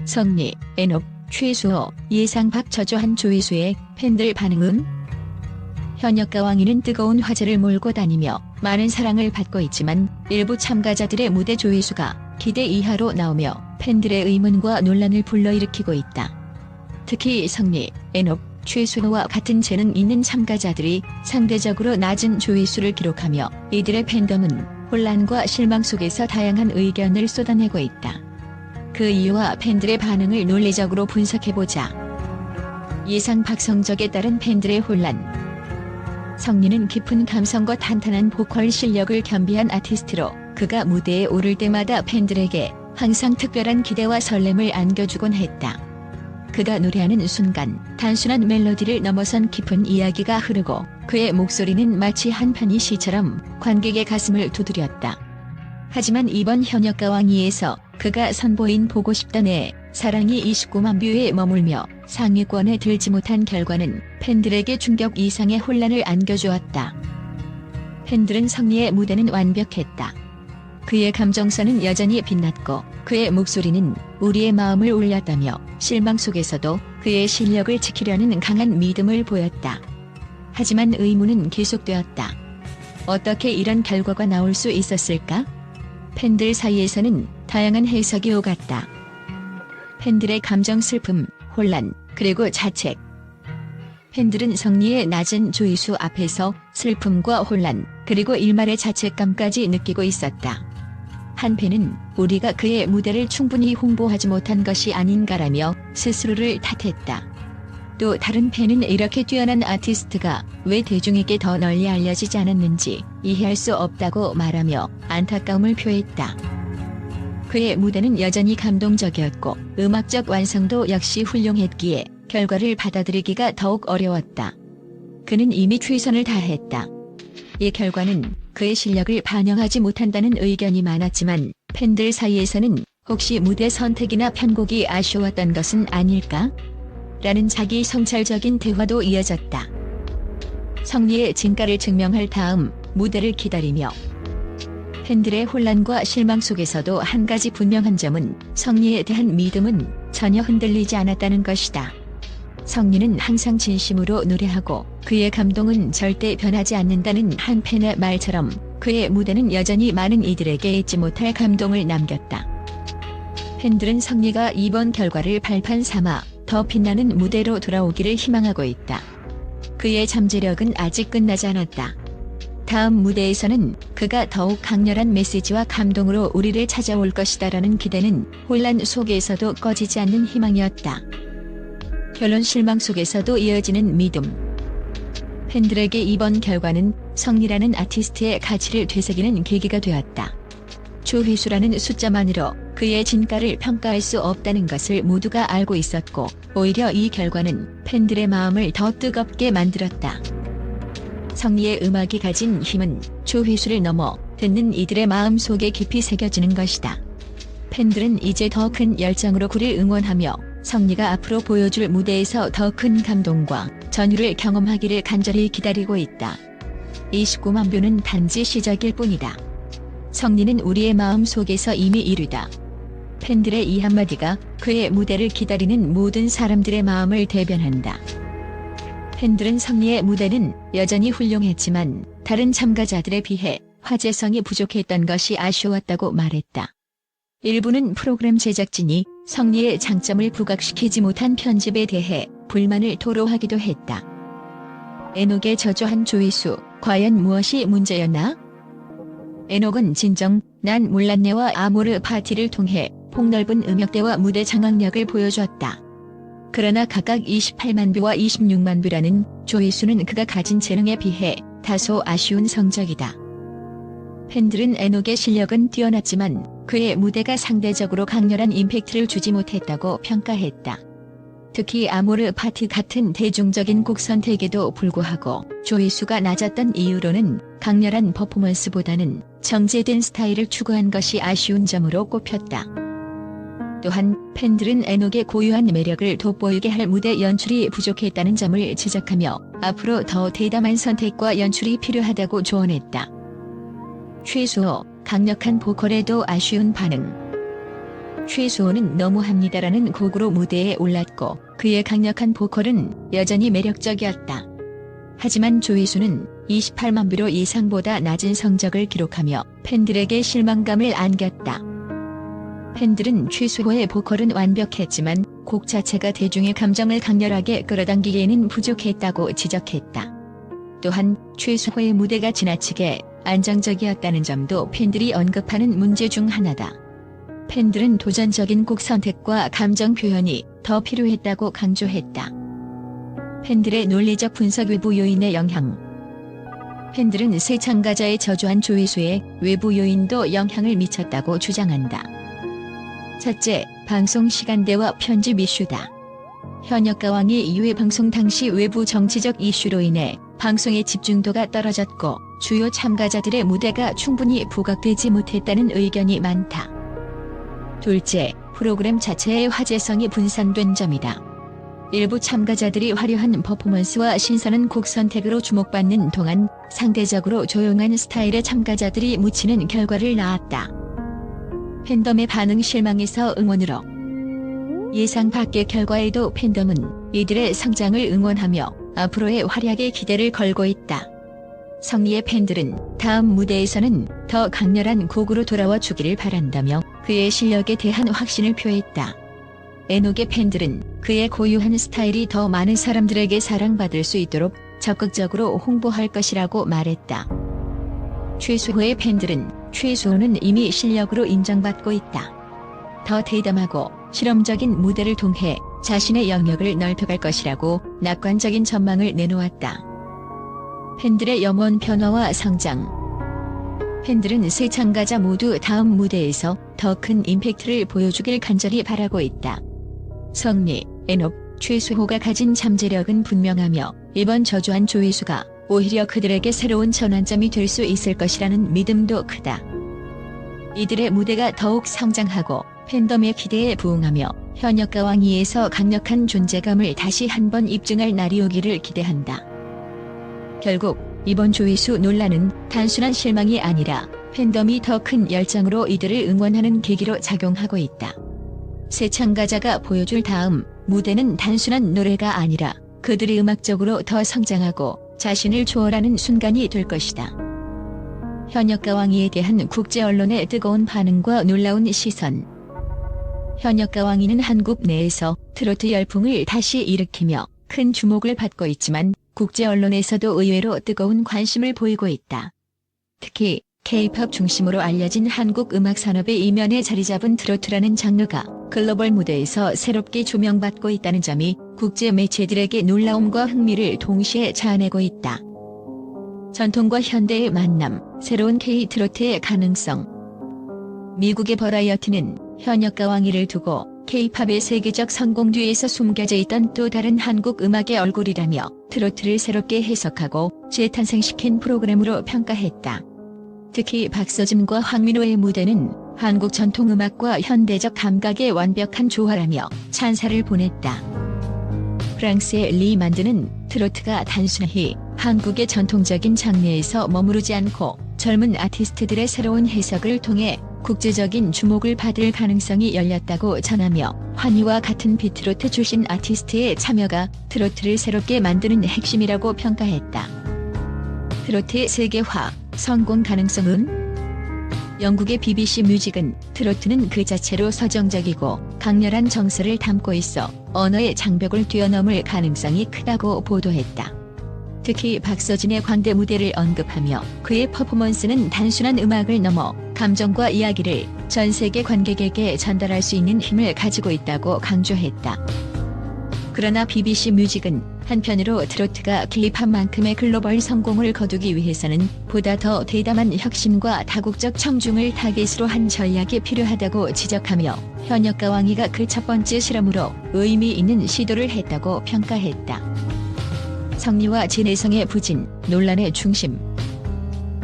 성리, 에녹, 최수호, 예상밖 저조한 조회수에 팬들 반응은? 현역가 왕이는 뜨거운 화제를 몰고 다니며 많은 사랑을 받고 있지만 일부 참가자들의 무대 조회수가 기대 이하로 나오며 팬들의 의문과 논란을 불러일으키고 있다. 특히 성리, 에녹, 최수호와 같은 재능 있는 참가자들이 상대적으로 낮은 조회수를 기록하며 이들의 팬덤은 혼란과 실망 속에서 다양한 의견을 쏟아내고 있다. 그 이유와 팬들의 반응을 논리적으로 분석해보자. 예상 밖 성적에 따른 팬들의 혼란. 성리는 깊은 감성과 탄탄한 보컬 실력을 겸비한 아티스트로 그가 무대에 오를 때마다 팬들에게 항상 특별한 기대와 설렘을 안겨주곤 했다. 그가 노래하는 순간 단순한 멜로디를 넘어선 깊은 이야기가 흐르고 그의 목소리는 마치 한 편의 시처럼 관객의 가슴을 두드렸다. 하지만 이번 현역가 왕위에서 그가 선보인 보고 싶다 내 사랑이 29만 뷰에 머물며 상위권에 들지 못한 결과는 팬들에게 충격 이상의 혼란을 안겨주었다. 팬들은 성리의 무대는 완벽했다. 그의 감정선은 여전히 빛났고 그의 목소리는 우리의 마음을 울렸다며 실망 속에서도 그의 실력을 지키려는 강한 믿음을 보였다. 하지만 의문은 계속되었다. 어떻게 이런 결과가 나올 수 있었을까? 팬들 사이에서는 다양한 해석이 오갔다. 팬들의 감정 슬픔, 혼란, 그리고 자책. 팬들은 성리의 낮은 조회수 앞에서 슬픔과 혼란, 그리고 일말의 자책감까지 느끼고 있었다. 한 팬은 우리가 그의 무대를 충분히 홍보하지 못한 것이 아닌가라며 스스로를 탓했다. 또 다른 팬은 이렇게 뛰어난 아티스트가 왜 대중에게 더 널리 알려지지 않았는지 이해할 수 없다고 말하며 안타까움을 표했다. 그의 무대는 여전히 감동적이었고 음악적 완성도 역시 훌륭했기에 결과를 받아들이기가 더욱 어려웠다. 그는 이미 최선을 다했다. 이 결과는 그의 실력을 반영하지 못한다는 의견이 많았지만 팬들 사이에서는 혹시 무대 선택이나 편곡이 아쉬웠던 것은 아닐까? 라는 자기 성찰적인 대화도 이어졌다. 성리의 진가를 증명할 다음 무대를 기다리며 팬들의 혼란과 실망 속에서도 한 가지 분명한 점은 성리에 대한 믿음은 전혀 흔들리지 않았다는 것이다. 성리는 항상 진심으로 노래하고 그의 감동은 절대 변하지 않는다는 한 팬의 말처럼 그의 무대는 여전히 많은 이들에게 잊지 못할 감동을 남겼다. 팬들은 성리가 이번 결과를 발판 삼아 더 빛나는 무대로 돌아오기를 희망하고 있다. 그의 잠재력은 아직 끝나지 않았다. 다음 무대에서는 그가 더욱 강렬한 메시지와 감동으로 우리를 찾아올 것이다라는 기대는 혼란 속에서도 꺼지지 않는 희망이었다. 결론 실망 속에서도 이어지는 믿음. 팬들에게 이번 결과는 성리라는 아티스트의 가치를 되새기는 계기가 되었다. 조회수라는 숫자만으로 그의 진가를 평가할 수 없다는 것을 모두가 알고 있었고 오히려 이 결과는 팬들의 마음을 더 뜨겁게 만들었다. 성리의 음악이 가진 힘은 조회수를 넘어 듣는 이들의 마음 속에 깊이 새겨지는 것이다. 팬들은 이제 더 큰 열정으로 그를 응원하며 성리가 앞으로 보여줄 무대에서 더 큰 감동과 전율을 경험하기를 간절히 기다리고 있다. 29만 뷰는 단지 시작일 뿐이다. 성리는 우리의 마음 속에서 이미 이루다. 팬들의 이 한마디가 그의 무대를 기다리는 모든 사람들의 마음을 대변한다. 팬들은 성리의 무대는 여전히 훌륭했지만 다른 참가자들에 비해 화제성이 부족했던 것이 아쉬웠다고 말했다. 일부는 프로그램 제작진이 성리의 장점을 부각시키지 못한 편집에 대해 불만을 토로하기도 했다. 에녹의 저조한 조회수, 과연 무엇이 문제였나? 에녹은 진정, 난 몰랐네와 아모르 파티를 통해 폭넓은 음역대와 무대 장악력을 보여주었다. 그러나 각각 28만 뷰와 26만 뷰라는 조회수는 그가 가진 재능에 비해 다소 아쉬운 성적이다. 팬들은 에녹의 실력은 뛰어났지만 그의 무대가 상대적으로 강렬한 임팩트를 주지 못했다고 평가했다. 특히 아모르 파티 같은 대중적인 곡 선택에도 불구하고 조회수가 낮았던 이유로는 강렬한 퍼포먼스보다는 정제된 스타일을 추구한 것이 아쉬운 점으로 꼽혔다. 또한 팬들은 에녹의 고유한 매력을 돋보이게 할 무대 연출이 부족했다는 점을 지적하며 앞으로 더 대담한 선택과 연출이 필요하다고 조언했다. 최수호, 강력한 보컬에도 아쉬운 반응. 최수호는 너무합니다라는 곡으로 무대에 올랐고 그의 강력한 보컬은 여전히 매력적이었다. 하지만 조회수는 28만 뷰로 예상보다 낮은 성적을 기록하며 팬들에게 실망감을 안겼다. 팬들은 최수호의 보컬은 완벽했지만 곡 자체가 대중의 감정을 강렬하게 끌어당기기에는 부족했다고 지적했다. 또한 최수호의 무대가 지나치게 안정적이었다는 점도 팬들이 언급하는 문제 중 하나다. 팬들은 도전적인 곡 선택과 감정 표현이 더 필요했다고 강조했다. 팬들의 논리적 분석 외부 요인의 영향. 팬들은 새 참가자의 저조한 조회수에 외부 요인도 영향을 미쳤다고 주장한다. 첫째, 방송 시간대와 편집 이슈다. 현역가왕이 2회 방송 당시 외부 정치적 이슈로 인해 방송의 집중도가 떨어졌고 주요 참가자들의 무대가 충분히 부각되지 못했다는 의견이 많다. 둘째, 프로그램 자체의 화제성이 분산된 점이다. 일부 참가자들이 화려한 퍼포먼스와 신선한 곡 선택으로 주목받는 동안 상대적으로 조용한 스타일의 참가자들이 묻히는 결과를 낳았다. 팬덤의 반응 실망에서 응원으로. 예상 밖의 결과에도 팬덤은 이들의 성장을 응원하며 앞으로의 활약에 기대를 걸고 있다. 성리의 팬들은 다음 무대에서는 더 강렬한 곡으로 돌아와 주기를 바란다며 그의 실력에 대한 확신을 표했다. 에녹의 팬들은 그의 고유한 스타일이 더 많은 사람들에게 사랑받을 수 있도록 적극적으로 홍보할 것이라고 말했다. 최수호의 팬들은 최수호는 이미 실력으로 인정받고 있다. 더 대담하고 실험적인 무대를 통해 자신의 영역을 넓혀갈 것이라고 낙관적인 전망을 내놓았다. 팬들의 영원 변화와 성장. 팬들은 새 참가자 모두 다음 무대에서 더 큰 임팩트를 보여주길 간절히 바라고 있다. 성리, 에녹, 최수호가 가진 잠재력은 분명하며 이번 저조한 조회수가 오히려 그들에게 새로운 전환점이 될 수 있을 것이라는 믿음도 크다. 이들의 무대가 더욱 성장하고 팬덤의 기대에 부응하며 현역가왕2에서 강력한 존재감을 다시 한번 입증할 날이 오기를 기대한다. 결국 이번 조회수 논란은 단순한 실망이 아니라 팬덤이 더 큰 열정으로 이들을 응원하는 계기로 작용하고 있다. 새 참가자가 보여줄 다음 무대는 단순한 노래가 아니라 그들이 음악적으로 더 성장하고 자신을 초월하는 순간이 될 것이다. 현역가왕이에 대한 국제 언론의 뜨거운 반응과 놀라운 시선. 현역가왕이는 한국 내에서 트로트 열풍을 다시 일으키며 큰 주목을 받고 있지만 국제 언론에서도 의외로 뜨거운 관심을 보이고 있다. 특히 K-팝 중심으로 알려진 한국 음악 산업의 이면에 자리 잡은 트로트라는 장르가 글로벌 무대에서 새롭게 조명받고 있다는 점이 국제 매체들에게 놀라움과 흥미를 동시에 자아내고 있다. 전통과 현대의 만남, 새로운 K-트로트의 가능성. 미국의 버라이어티는 현역가왕이를 두고 K-팝의 세계적 성공 뒤에서 숨겨져 있던 또 다른 한국 음악의 얼굴이라며 트로트를 새롭게 해석하고 재탄생시킨 프로그램으로 평가했다. 특히 박서짐과 황민호의 무대는 한국 전통음악과 현대적 감각의 완벽한 조화라며 찬사를 보냈다. 프랑스의 리 만드는 트로트가 단순히 한국의 전통적인 장르에서 머무르지 않고 젊은 아티스트들의 새로운 해석을 통해 국제적인 주목을 받을 가능성이 열렸다고 전하며 환희와 같은 비트로트 출신 아티스트의 참여가 트로트를 새롭게 만드는 핵심이라고 평가했다. 트로트의 세계화, 성공 가능성은? 영국의 BBC 뮤직은 트로트는 그 자체로 서정적이고 강렬한 정서를 담고 있어 언어의 장벽을 뛰어넘을 가능성이 크다고 보도했다. 특히 박서진의 광대 무대를 언급하며 그의 퍼포먼스는 단순한 음악을 넘어 감정과 이야기를 전 세계 관객에게 전달할 수 있는 힘을 가지고 있다고 강조했다. 그러나 BBC 뮤직은 한편으로 트로트가 K-팝만큼의 글로벌 성공을 거두기 위해서는 보다 더 대담한 혁신과 다국적 청중을 타깃으로 한 전략이 필요하다고 지적하며 현역가왕이가 그 첫 번째 실험으로 의미 있는 시도를 했다고 평가했다. 성리와 진혜성의 부진, 논란의 중심.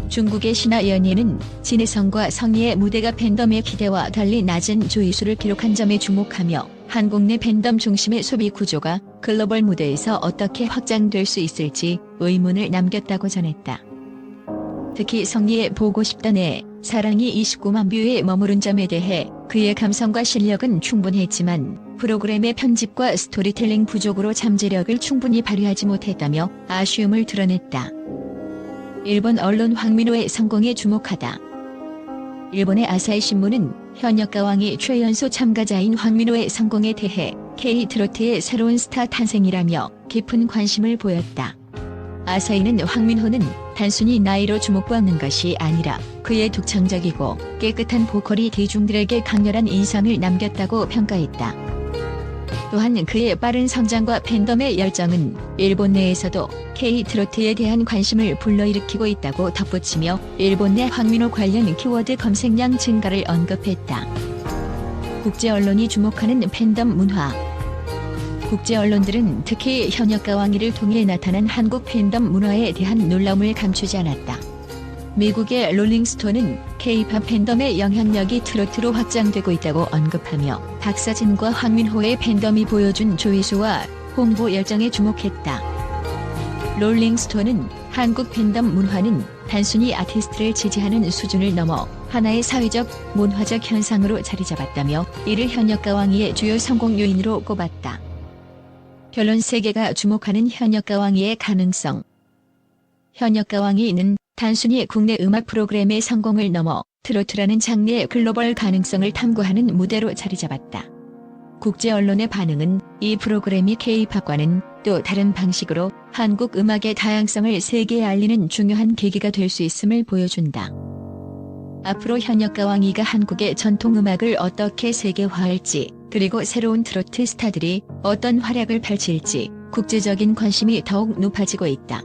중국의 신화 연예는 진혜성과 성리의 무대가 팬덤의 기대와 달리 낮은 조회수를 기록한 점에 주목하며 한국 내 팬덤 중심의 소비 구조가 글로벌 무대에서 어떻게 확장될 수 있을지 의문을 남겼다고 전했다. 특히 성리의 보고 싶다 내 사랑이 29만 뷰에 머무른 점에 대해 그의 감성과 실력은 충분했지만 프로그램의 편집과 스토리텔링 부족으로 잠재력을 충분히 발휘하지 못했다며 아쉬움을 드러냈다. 일본 언론 황민호의 성공에 주목하다. 일본의 아사히 신문은 현역가왕이 최연소 참가자인 황민호의 성공에 대해 K-트로트의 새로운 스타 탄생이라며 깊은 관심을 보였다. 아사히는 황민호는 단순히 나이로 주목받는 것이 아니라 그의 독창적이고 깨끗한 보컬이 대중들에게 강렬한 인상을 남겼다고 평가했다. 또한 그의 빠른 성장과 팬덤의 열정은 일본 내에서도 K-트로트에 대한 관심을 불러일으키고 있다고 덧붙이며 일본 내 황민호 관련 키워드 검색량 증가를 언급했다. 국제 언론이 주목하는 팬덤 문화. 국제 언론들은 특히 현역가왕이를 통해 나타난 한국 팬덤 문화에 대한 놀라움을 감추지 않았다. 미국의 롤링스톤은 K-팝 팬덤의 영향력이 트로트로 확장되고 있다고 언급하며 박서진과 황민호의 팬덤이 보여준 조회수와 홍보 열정에 주목했다. 롤링스톤은 한국 팬덤 문화는 단순히 아티스트를 지지하는 수준을 넘어 하나의 사회적, 문화적 현상으로 자리잡았다며 이를 현역가왕이의 주요 성공 요인으로 꼽았다. 결론 세계가 주목하는 현역가왕이의 가능성. 현역가왕이는 단순히 국내 음악 프로그램의 성공을 넘어 트로트라는 장르의 글로벌 가능성을 탐구하는 무대로 자리잡았다. 국제 언론의 반응은 이 프로그램이 K-팝과는 또 다른 방식으로 한국 음악의 다양성을 세계에 알리는 중요한 계기가 될 수 있음을 보여준다. 앞으로 현역가왕이가 한국의 전통 음악을 어떻게 세계화할지, 그리고 새로운 트로트 스타들이 어떤 활약을 펼칠지 국제적인 관심이 더욱 높아지고 있다.